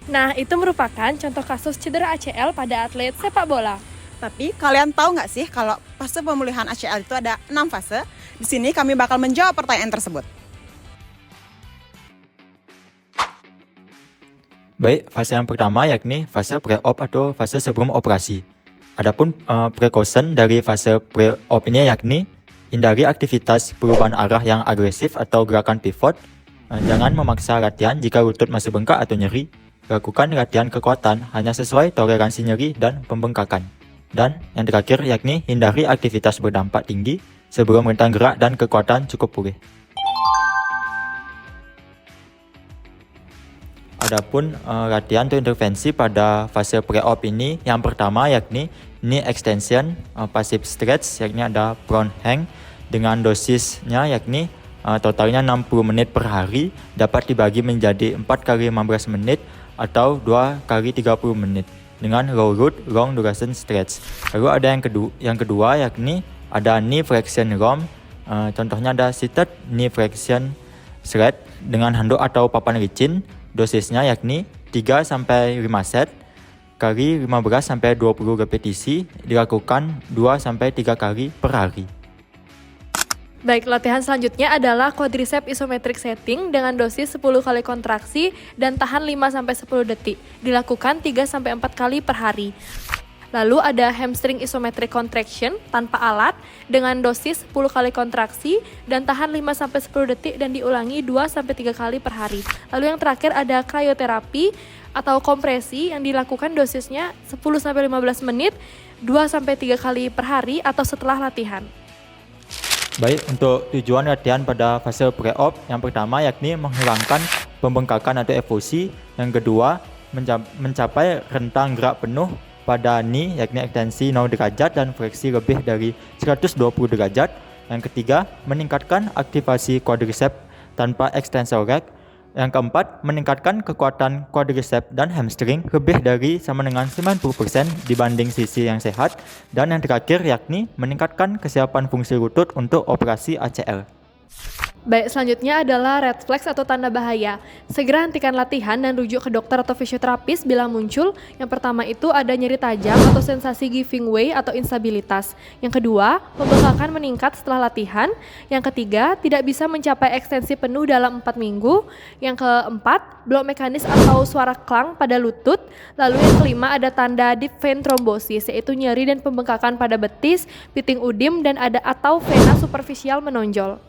Nah, itu merupakan contoh kasus cedera ACL pada atlet sepak bola. Tapi kalian tahu nggak sih kalau fase pemulihan ACL itu ada 6 fase? Di sini kami bakal menjawab pertanyaan tersebut. Baik, fase yang pertama yakni fase pre-op atau fase sebelum operasi. Adapun precaution dari fase pre-op ini yakni hindari aktivitas perubahan arah yang agresif atau gerakan pivot. Jangan memaksa latihan jika lutut masih bengkak atau nyeri. Lakukan latihan kekuatan hanya sesuai toleransi nyeri dan pembengkakan. Dan yang terakhir yakni hindari aktivitas berdampak tinggi sebelum rentang gerak dan kekuatan cukup pulih. Adapun latihan atau intervensi pada fase pre-op ini, yang pertama yakni knee extension, passive stretch, yakni ada prone hang dengan dosisnya yakni totalnya 60 menit per hari, dapat dibagi menjadi 4 kali 15 menit atau 2 kali 30 menit dengan low load long duration stretch. Lalu ada yang kedua yakni ada knee flexion ROM, contohnya ada seated knee flexion sled dengan handuk atau papan licin. Dosisnya yakni 3-5 set kali 15-20 repetisi, dilakukan 2-3 kali per hari. Baik, latihan selanjutnya adalah quadricep isometric setting dengan dosis 10 kali kontraksi dan tahan 5-10 detik. Dilakukan 3-4 kali per hari. Lalu ada hamstring isometric contraction tanpa alat dengan dosis 10 kali kontraksi dan tahan 5-10 detik dan diulangi 2-3 kali per hari. Lalu yang terakhir ada cryoterapi atau kompresi yang dilakukan dosisnya 10-15 menit 2-3 kali per hari atau setelah latihan. Baik, untuk tujuan latihan pada fase pre-op, yang pertama yakni menghilangkan pembengkakan atau efusi, yang kedua mencapai rentang gerak penuh pada knee yakni ekstensi 0 derajat dan fleksi lebih dari 120 derajat. Yang ketiga, meningkatkan aktivasi quadricep tanpa extensor leg. Yang keempat, meningkatkan kekuatan quadricep dan hamstring lebih dari sama dengan 90% dibanding sisi yang sehat. Dan yang terakhir yakni meningkatkan kesiapan fungsi lutut untuk operasi ACL. Baik, selanjutnya adalah red flags atau tanda bahaya. Segera hentikan latihan dan rujuk ke dokter atau fisioterapis bila muncul. Yang pertama itu ada nyeri tajam atau sensasi giving way atau instabilitas. Yang kedua, pembengkakan meningkat setelah latihan. Yang ketiga, tidak bisa mencapai ekstensi penuh dalam 4 minggu. Yang keempat, blok mekanis atau suara klang pada lutut. Lalu yang kelima ada tanda deep vein thrombosis, yaitu nyeri dan pembengkakan pada betis, piting udim, dan ada atau vena superficial menonjol.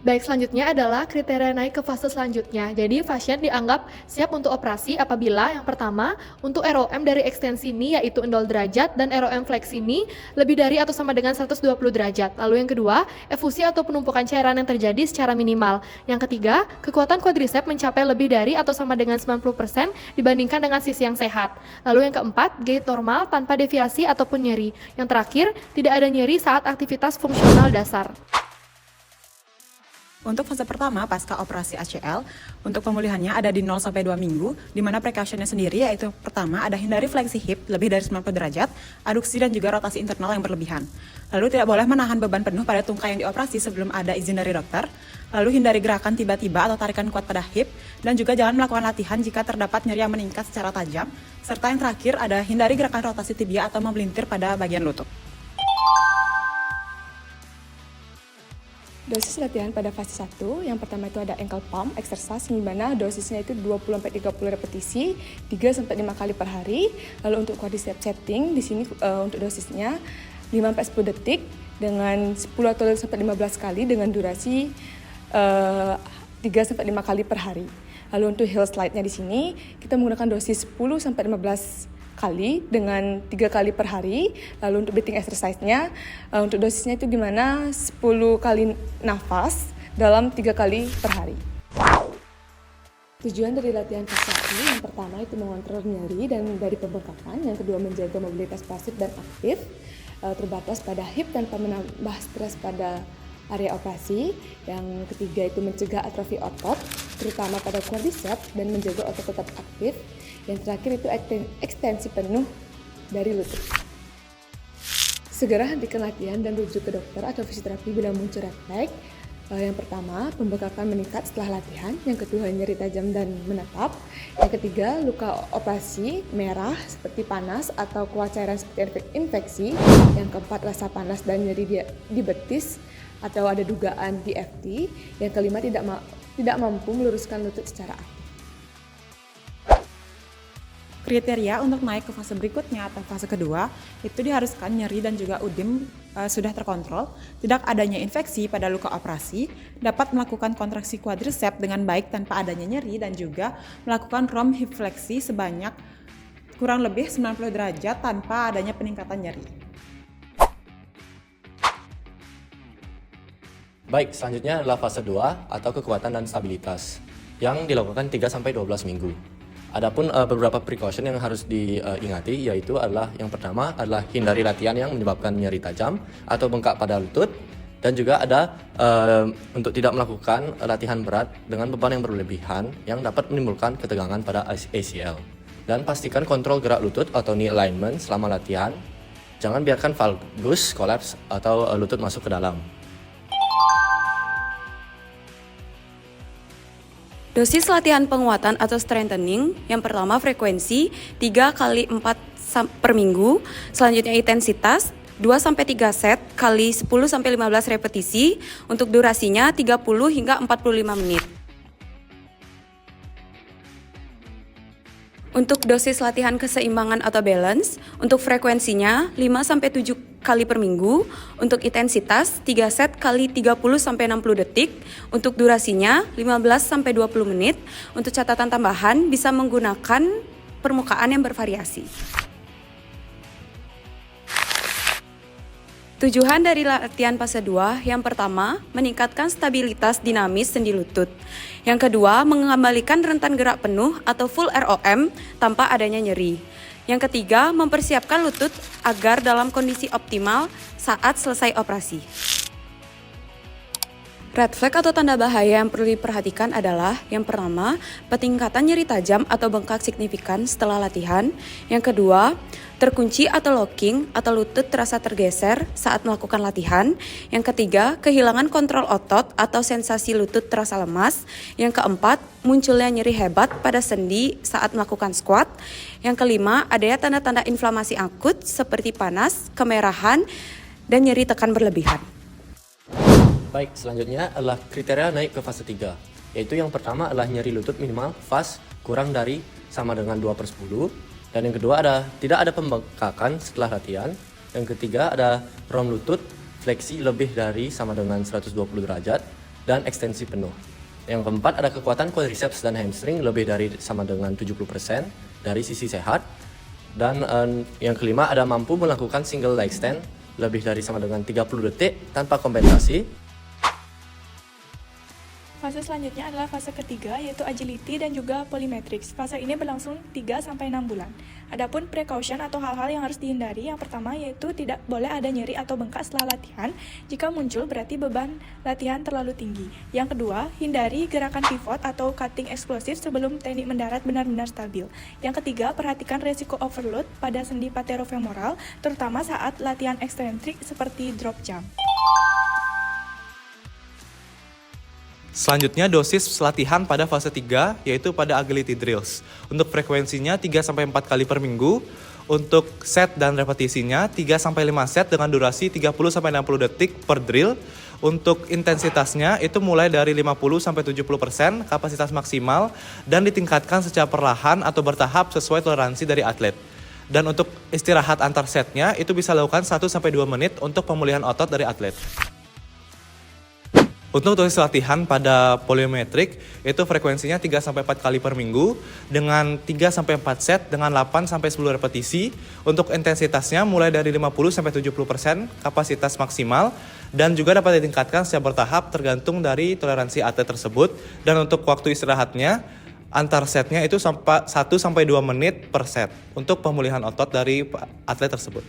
Baik, selanjutnya adalah kriteria naik ke fase selanjutnya. Jadi, pasien dianggap siap untuk operasi apabila yang pertama, untuk ROM dari ekstensi knee yaitu 0 derajat dan ROM fleksi knee lebih dari atau sama dengan 120 derajat. Lalu yang kedua, efusi atau penumpukan cairan yang terjadi secara minimal. Yang ketiga, kekuatan quadricep mencapai lebih dari atau sama dengan 90% dibandingkan dengan sisi yang sehat. Lalu yang keempat, gait normal tanpa deviasi ataupun nyeri. Yang terakhir, tidak ada nyeri saat aktivitas fungsional dasar. Untuk fase pertama pasca operasi ACL, untuk pemulihannya ada di 0-2 minggu, di mana precautionnya sendiri yaitu pertama ada hindari fleksi hip lebih dari 90 derajat, aduksi dan juga rotasi internal yang berlebihan. Lalu tidak boleh menahan beban penuh pada tungkai yang dioperasi sebelum ada izin dari dokter. Lalu hindari gerakan tiba-tiba atau tarikan kuat pada hip, dan juga jangan melakukan latihan jika terdapat nyeri yang meningkat secara tajam. Serta yang terakhir ada hindari gerakan rotasi tibia atau memelintir pada bagian lutut. Dosis latihan pada fase 1, yang pertama itu ada ankle pump exercise, di mana dosisnya itu 20-30 repetisi, 3-5 kali per hari. Lalu untuk quadricep setting, di sini untuk dosisnya 5-10 detik dengan 10-15 kali dengan durasi 3-5 kali per hari. Lalu untuk heel slide-nya di sini, kita menggunakan dosis 10-15 kali dengan 3 kali per hari. Lalu untuk breathing exercise-nya, untuk dosisnya itu di mana 10 kali nafas dalam 3 kali per hari. Tujuan dari latihan fase 1 yang pertama itu mengontrol nyeri dan dari pembengkakan, yang kedua menjaga mobilitas pasif dan aktif, terbatas pada hip tanpa menambah stres pada area operasi. Yang ketiga itu mencegah atrofi otot, terutama pada quadricep, dan menjaga otot tetap aktif. Yang terakhir itu ekstensi penuh dari lutut. Segera hentikan latihan dan rujuk ke dokter atau fisioterapi bila muncul red flag. Yang pertama, pembekakan meningkat setelah latihan. Yang kedua, nyeri tajam dan menetap. Yang ketiga, luka operasi merah seperti panas atau keluar cairan seperti infeksi. Yang keempat, rasa panas dan nyeri di betis atau ada dugaan DFT. Yang kelima, tidak mampu meluruskan lutut secara aktif. Kriteria untuk naik ke fase berikutnya atau fase kedua itu diharuskan nyeri dan juga udim sudah terkontrol, tidak adanya infeksi pada luka operasi, dapat melakukan kontraksi quadriceps dengan baik tanpa adanya nyeri, dan juga melakukan rom hip fleksi sebanyak kurang lebih 90 derajat tanpa adanya peningkatan nyeri. Baik, selanjutnya adalah fase 2 atau kekuatan dan stabilitas yang dilakukan 3-12 minggu. Adapun beberapa precaution yang harus diingati yaitu adalah yang pertama adalah hindari latihan yang menyebabkan nyeri tajam atau bengkak pada lutut, dan juga ada untuk tidak melakukan latihan berat dengan beban yang berlebihan yang dapat menimbulkan ketegangan pada ACL. Dan pastikan kontrol gerak lutut atau knee alignment selama latihan. Jangan biarkan valgus collapse atau lutut masuk ke dalam. Dosis latihan penguatan atau strengthening, yang pertama frekuensi 3 kali 4 per minggu, selanjutnya intensitas 2-3 set kali 10-15 repetisi, untuk durasinya 30 hingga 45 menit. Untuk dosis latihan keseimbangan atau balance, untuk frekuensinya 5-7 kali per minggu, untuk intensitas 3 set kali 30-60 detik, untuk durasinya 15-20 menit. Untuk catatan tambahan bisa menggunakan permukaan yang bervariasi. Tujuan dari latihan fase 2, yang pertama, meningkatkan stabilitas dinamis sendi lutut. Yang kedua, mengembalikan rentan gerak penuh atau full ROM tanpa adanya nyeri. Yang ketiga, mempersiapkan lutut agar dalam kondisi optimal saat selesai operasi. Red flag atau tanda bahaya yang perlu diperhatikan adalah yang pertama, peningkatan nyeri tajam atau bengkak signifikan setelah latihan. Yang kedua, terkunci atau locking atau lutut terasa tergeser saat melakukan latihan. Yang ketiga, kehilangan kontrol otot atau sensasi lutut terasa lemas. Yang keempat, munculnya nyeri hebat pada sendi saat melakukan squat. Yang kelima, adanya tanda-tanda inflamasi akut seperti panas, kemerahan, dan nyeri tekan berlebihan. Baik, selanjutnya adalah kriteria naik ke fase 3, yaitu yang pertama adalah nyeri lutut minimal fast kurang dari sama dengan 2/10, dan yang kedua tidak ada pembengkakan setelah latihan. Yang ketiga ada rom lutut fleksi lebih dari sama dengan 120 derajat dan ekstensi penuh. Yang keempat ada kekuatan quadriceps dan hamstring lebih dari sama dengan 70% dari sisi sehat. Dan yang kelima ada mampu melakukan single leg stand lebih dari sama dengan 30 detik tanpa kompensasi. Fase selanjutnya adalah fase ketiga, yaitu agility dan juga polymetrics. Fase ini berlangsung 3-6 bulan. Adapun precaution atau hal-hal yang harus dihindari, yang pertama yaitu tidak boleh ada nyeri atau bengkak setelah latihan. Jika muncul berarti beban latihan terlalu tinggi. Yang kedua, hindari gerakan pivot atau cutting eksplosif sebelum teknik mendarat benar-benar stabil. Yang ketiga, perhatikan resiko overload pada sendi patelofemoral, terutama saat latihan eksentrik seperti drop jump. Selanjutnya dosis latihan pada fase 3 yaitu pada agility drills. Untuk frekuensinya 3-4 kali per minggu. Untuk set dan repetisinya 3-5 set dengan durasi 30-60 detik per drill. Untuk intensitasnya itu mulai dari 50-70% kapasitas maksimal dan ditingkatkan secara perlahan atau bertahap sesuai toleransi dari atlet. Dan untuk istirahat antar setnya itu bisa lakukan 1-2 menit untuk pemulihan otot dari atlet. Untuk dosis latihan pada polyometrik itu frekuensinya 3-4 kali per minggu dengan 3-4 set dengan 8-10 repetisi. Untuk intensitasnya mulai dari 50-70% kapasitas maksimal dan juga dapat ditingkatkan secara bertahap tergantung dari toleransi atlet tersebut. Dan untuk waktu istirahatnya antar setnya itu 1-2 menit per set untuk pemulihan otot dari atlet tersebut.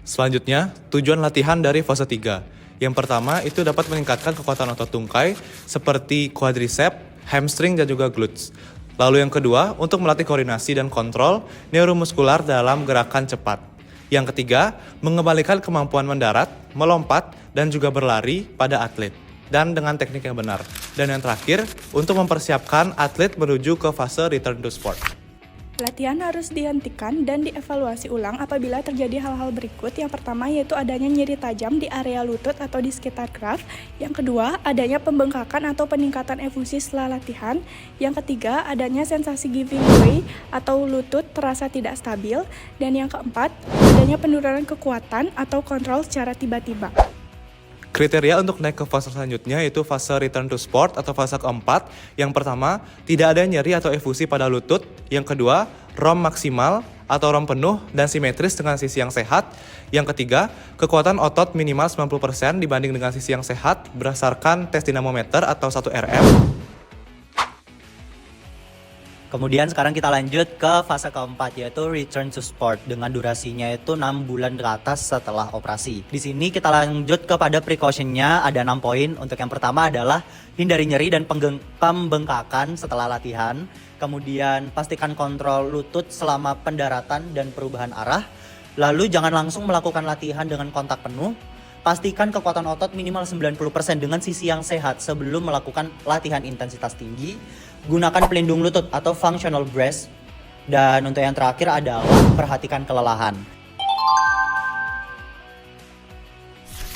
Selanjutnya, tujuan latihan dari fase 3. Yang pertama itu dapat meningkatkan kekuatan otot tungkai seperti quadriceps, hamstring dan juga glutes. Lalu yang kedua untuk melatih koordinasi dan kontrol neuromuskular dalam gerakan cepat. Yang ketiga, mengembalikan kemampuan mendarat, melompat dan juga berlari pada atlet. dan dengan teknik yang benar. Dan yang terakhir, untuk mempersiapkan atlet menuju ke fase return to sport. Latihan harus dihentikan dan dievaluasi ulang apabila terjadi hal-hal berikut. Yang pertama yaitu adanya nyeri tajam di area lutut atau di sekitar graf. Yang kedua, adanya pembengkakan atau peningkatan efusi setelah latihan. Yang ketiga, adanya sensasi giving way atau lutut terasa tidak stabil. Dan yang keempat, adanya penurunan kekuatan atau kontrol secara tiba-tiba. Kriteria untuk naik ke fase selanjutnya yaitu fase return to sport atau fase keempat. Yang pertama, tidak ada nyeri atau efusi pada lutut. Yang kedua, ROM maksimal atau ROM penuh dan simetris dengan sisi yang sehat. Yang ketiga, kekuatan otot minimal 90% dibanding dengan sisi yang sehat berdasarkan tes dinamometer atau 1 RM. Kemudian sekarang kita lanjut ke fase keempat yaitu return to sport dengan durasinya itu 6 bulan ke atas setelah operasi. Di sini kita lanjut kepada precautionnya, ada 6 poin. Untuk yang pertama adalah hindari nyeri dan pembengkakan setelah latihan. Kemudian pastikan kontrol lutut selama pendaratan dan perubahan arah. Lalu jangan langsung melakukan latihan dengan kontak penuh. Pastikan kekuatan otot minimal 90% dengan sisi yang sehat sebelum melakukan latihan intensitas tinggi. Gunakan pelindung lutut atau functional brace. Dan untuk yang terakhir adalah perhatikan kelelahan.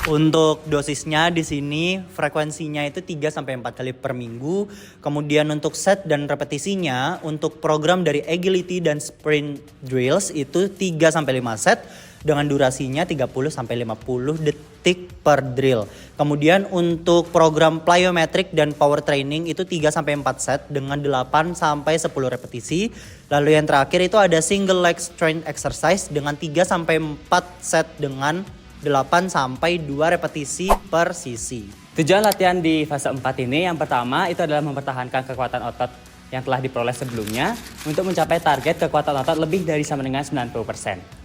Untuk dosisnya di sini frekuensinya itu 3-4 kali per minggu. Kemudian untuk set dan repetisinya untuk program dari agility dan sprint drills itu 3-5 set dengan durasinya 30-50 detik per drill. Kemudian untuk program plyometric dan power training itu 3-4 set dengan 8-10 repetisi. Lalu yang terakhir itu ada single leg strength exercise dengan 3-4 set dengan 8-2 repetisi per sisi. Tujuan latihan di fase 4 ini yang pertama itu adalah mempertahankan kekuatan otot yang telah diperoleh sebelumnya untuk mencapai target kekuatan otot lebih dari sama dengan 90%.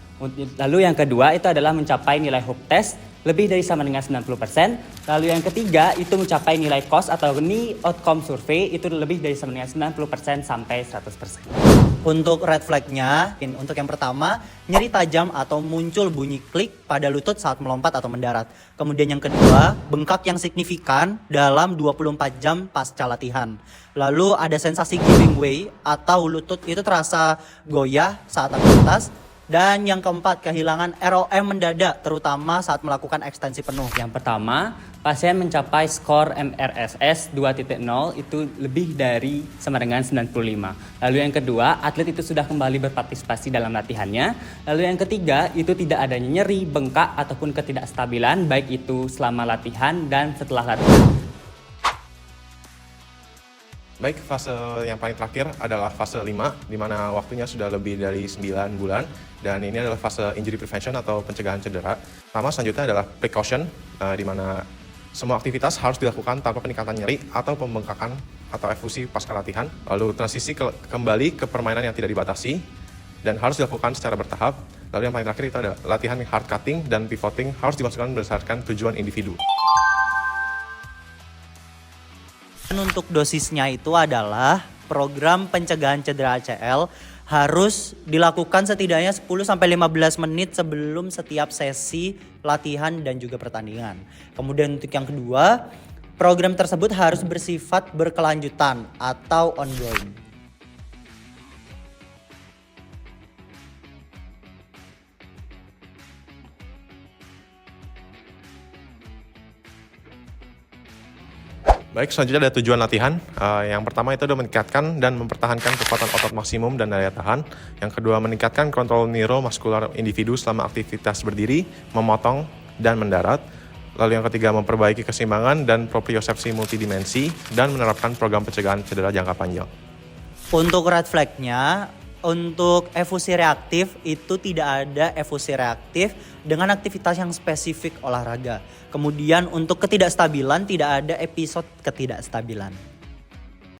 Lalu yang kedua itu adalah mencapai nilai hook test lebih dari sama dengan 90%. Lalu yang ketiga itu mencapai nilai cost atau knee outcome survey itu lebih dari sama dengan 90% sampai 100%. Untuk red flag-nya, untuk yang pertama, nyeri tajam atau muncul bunyi klik pada lutut saat melompat atau mendarat. Kemudian yang kedua, bengkak yang signifikan dalam 24 jam pasca latihan. Lalu ada sensasi giving way atau lutut itu terasa goyah saat aktivitas. Dan yang keempat, kehilangan ROM mendadak terutama saat melakukan ekstensi penuh. Yang pertama, pasien mencapai skor MRSS 2.0 itu lebih dari sama dengan 95. Lalu yang kedua, atlet itu sudah kembali berpartisipasi dalam latihannya. Lalu yang ketiga, itu tidak adanya nyeri, bengkak ataupun ketidakstabilan baik itu selama latihan dan setelah latihan. Baik, fase yang paling terakhir adalah fase 5, di mana waktunya sudah lebih dari 9 bulan. Dan ini adalah fase injury prevention atau pencegahan cedera. Pertama, selanjutnya adalah precaution, di mana semua aktivitas harus dilakukan tanpa peningkatan nyeri atau pembengkakan atau efusi pasca latihan. Lalu transisi kembali ke permainan yang tidak dibatasi dan harus dilakukan secara bertahap. Lalu yang paling terakhir itu ada latihan hard cutting dan pivoting harus dimasukkan berdasarkan tujuan individu. Untuk dosisnya itu adalah program pencegahan cedera ACL harus dilakukan setidaknya 10-15 menit sebelum setiap sesi latihan dan juga pertandingan. Kemudian untuk yang kedua, program tersebut harus bersifat berkelanjutan atau ongoing. Baik, selanjutnya ada tujuan latihan. Yang pertama itu adalah meningkatkan dan mempertahankan kekuatan otot maksimum dan daya tahan. Yang kedua, meningkatkan kontrol neuromuskular individu selama aktivitas berdiri, memotong, dan mendarat. Lalu yang ketiga, memperbaiki keseimbangan dan propriosepsi multidimensi dan menerapkan program pencegahan cedera jangka panjang. Untuk red flag-nya, untuk efusi reaktif itu tidak ada efusi reaktif dengan aktivitas yang spesifik olahraga. Kemudian untuk ketidakstabilan tidak ada episode ketidakstabilan.